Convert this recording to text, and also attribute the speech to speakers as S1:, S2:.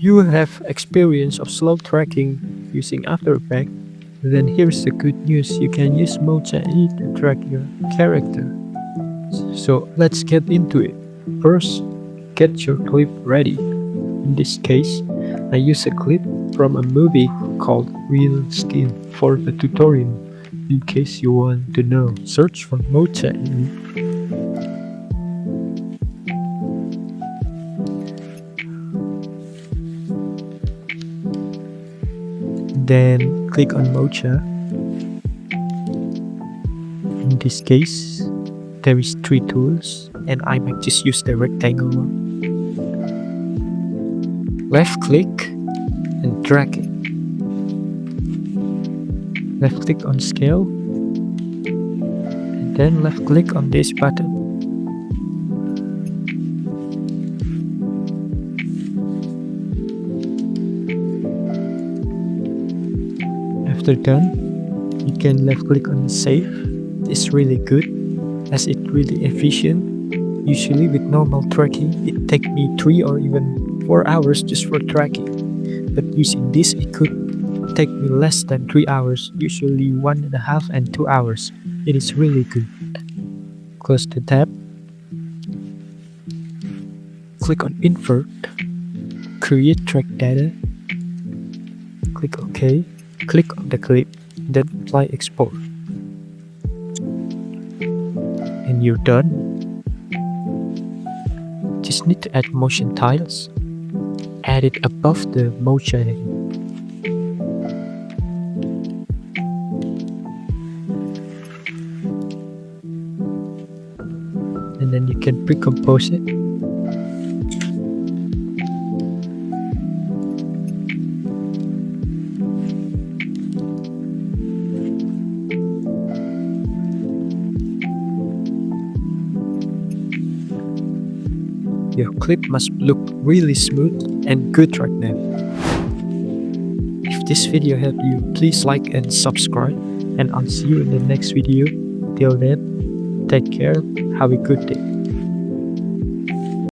S1: you have experience of slow tracking using After Effects, then here's the good news: you can use Mocha AE to track your character. So let's get into it. First, get your clip ready. In this case, I use a clip from a movie called Real Skin for the tutorial. In case you want to know, search for Mocha AE. Then click on Mocha. In this case, there is 3 tools and I might just use the rectangle one. Left click and drag it. Left click on scale and then left click on this button. After done, you can left click on save. It's really good as it's really efficient. Usually with normal tracking it takes me 3 or even 4 hours just for tracking, but using this it could take me less than 3 hours, usually 1.5 and 2 hours. It is really good. Close the tab, click on invert, create track data, click OK, click on the clip, then apply export. And you're done. Just need to add motion tiles. Add it above the Mocha AE. And then you can pre-compose it. Your clip must look really smooth and good right now. If this video helped you, please like and subscribe, and I'll see you in the next video. Till then, take care, have a good day.